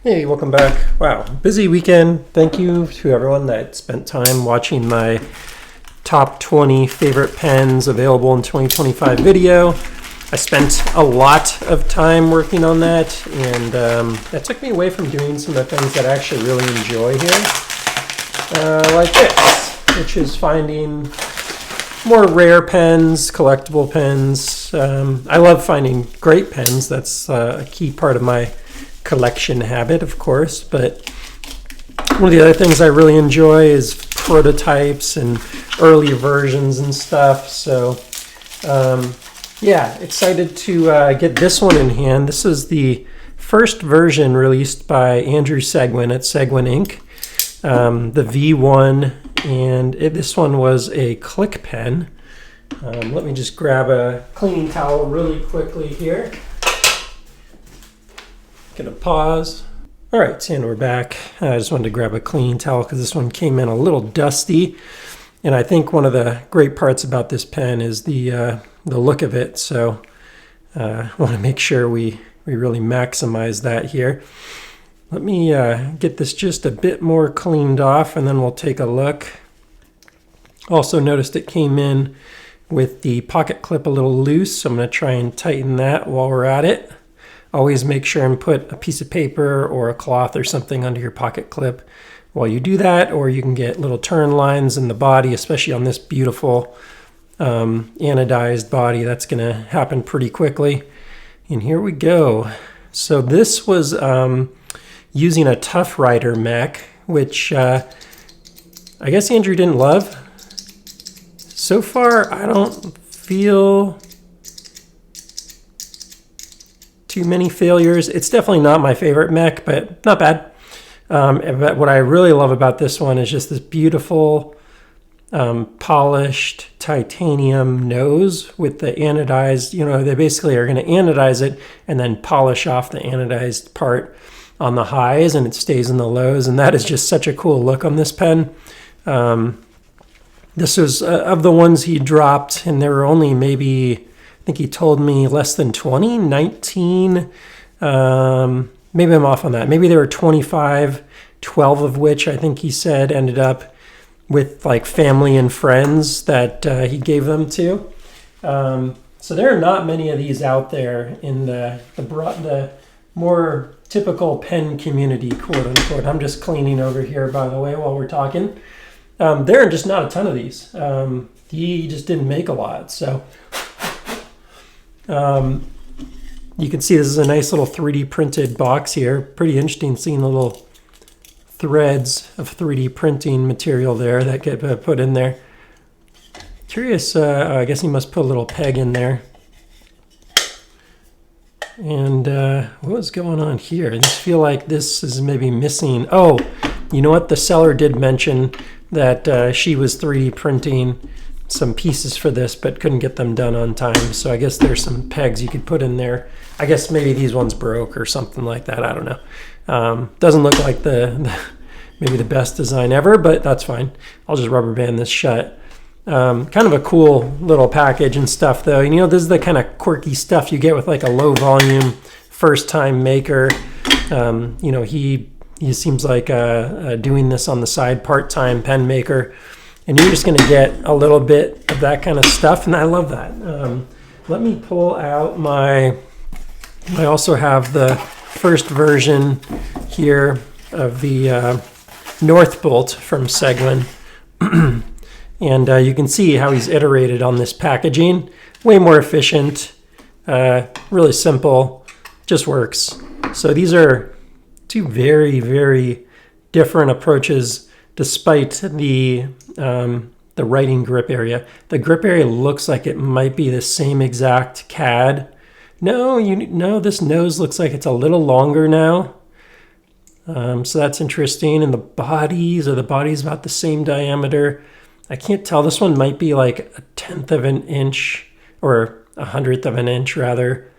Hey, welcome back. Wow, busy weekend. Thank you to everyone that spent time watching my top 20 favorite pens available in 2025 video. I spent a lot of time working on that, and that took me away from doing some of the things that I actually really enjoy here. Like this, which is finding more rare pens, collectible pens. I love finding great pens. That's a key part of my collection habit, of course, but one of the other things I really enjoy is prototypes and early versions and stuff. So yeah, excited to get this one in hand. This is the first version released by Andrew Seguin at Seguin Inc. The V1, and this one was a click pen. Let me just grab a cleaning towel really quickly here. Gonna pause. All right, and we're back. I just wanted to grab a cleaning towel because this one came in a little dusty. And I think one of the great parts about this pen is the look of it. So I want to make sure we really maximize that here. Let me get this just a bit more cleaned off, and then we'll take a look. Also noticed it came in with the pocket clip a little loose, so I'm going to try and tighten that while we're at it. Always make sure and put a piece of paper or a cloth or something under your pocket clip while you do that, or you can get little turn lines in the body, especially on this beautiful anodized body. That's going to happen pretty quickly. And here we go. So this was using a Tough Rider mech, which I guess Andrew didn't love. So far, I don't feel too many failures. It's definitely not my favorite mech, but not bad. But what I really love about this one is just this beautiful polished titanium nose with the anodized, they basically are going to anodize it and then polish off the anodized part on the highs, and it stays in the lows. And that is just such a cool look on this pen. This was of the ones he dropped, and there were only maybe, I think he told me less than 20, 19. Maybe I'm off on that. Maybe there were 25, 12 of which I think he said ended up with like family and friends that he gave them to. So there are not many of these out there in the more typical pen community, quote unquote. I'm just cleaning over here, by the way, while we're talking. There are just not a ton of these. He just didn't make a lot, so... you can see this is a nice little 3D printed box here. Pretty interesting seeing the little threads of 3D printing material there that get put in there. Curious, I guess he must put a little peg in there. And what was going on here? I just feel like this is maybe missing. Oh, you know what? The seller did mention that she was 3D printing some pieces for this, but couldn't get them done on time. So I guess there's some pegs you could put in there. I guess maybe these ones broke or something like that. I don't know. Doesn't look like maybe the best design ever, but that's fine. I'll just rubber band this shut. Kind of a cool little package and stuff, though. This is the kind of quirky stuff you get with like a low volume first time maker. He seems like doing this on the side, part-time pen maker. And you're just going to get a little bit of that kind of stuff, and I love that. Let me pull out I also have the first version here of the North Bolt from Seguin. And you can see how he's iterated on this packaging. Way more efficient, really simple, just works. So these are two very, very different approaches despite the writing grip area. The grip area looks like it might be the same exact CAD. No, this nose looks like it's a little longer now. So that's interesting. And the body's about the same diameter. I can't tell. This one might be like 1/10 of an inch or 100th of an inch rather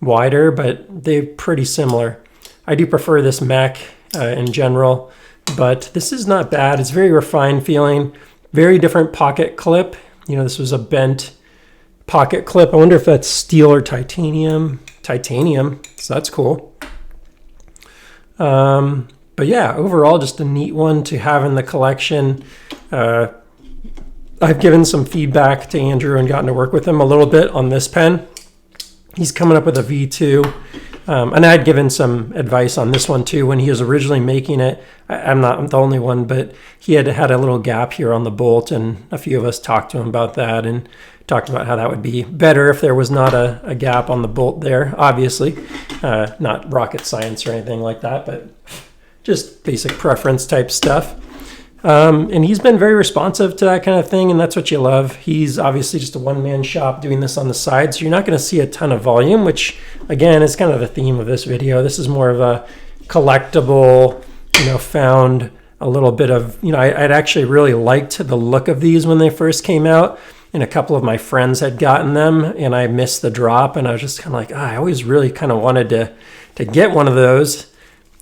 wider, but they're pretty similar. I do prefer this mech in general. But this is not bad. It's very refined feeling. Very different pocket clip. This was a bent pocket clip. I wonder if that's steel or titanium. Titanium, so that's cool. But yeah, overall, just a neat one to have in the collection. I've given some feedback to Andrew and gotten to work with him a little bit on this pen. He's coming up with a V2. And I had given some advice on this one too when he was originally making it. I'm not the only one, but he had a little gap here on the bolt, and a few of us talked to him about that and talked about how that would be better if there was not a gap on the bolt there, obviously. Not rocket science or anything like that, but just basic preference type stuff. And he's been very responsive to that kind of thing, and that's what you love. He's obviously just a one-man shop doing this on the side, so you're not going to see a ton of volume, which, again, is kind of the theme of this video. This is more of a collectible, found a little bit of, I'd actually really liked the look of these when they first came out, and a couple of my friends had gotten them, and I missed the drop, and I was just kind of like, I always really kind of wanted to get one of those.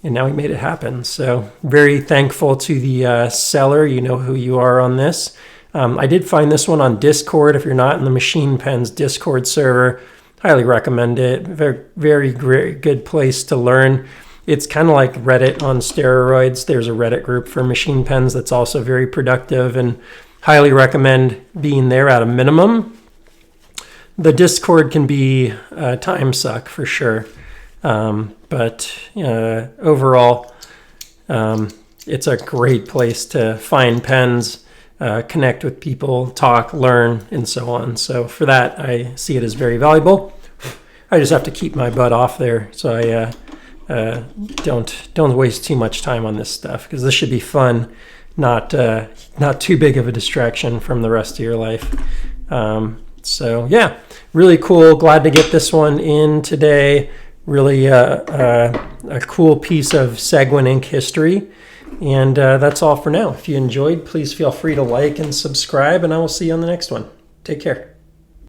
And now we made it happen. So very thankful to the seller. You know who you are on this. I did find this one on Discord. If you're not in the Machine Pens Discord server, highly recommend it. Very, very great, good place to learn. It's kind of like Reddit on steroids. There's a Reddit group for machine pens that's also very productive, and highly recommend being there at a minimum. The Discord can be a time suck for sure. But overall, it's a great place to find pens, connect with people, talk, learn, and so on. So for that, I see it as very valuable. I just have to keep my butt off there, so I don't waste too much time on this stuff, because this should be fun, not too big of a distraction from the rest of your life. So yeah, really cool. Glad to get this one in today. Really a cool piece of Seguin ink history. And that's all for now. If you enjoyed, please feel free to like and subscribe, and I will see you on the next one. Take care.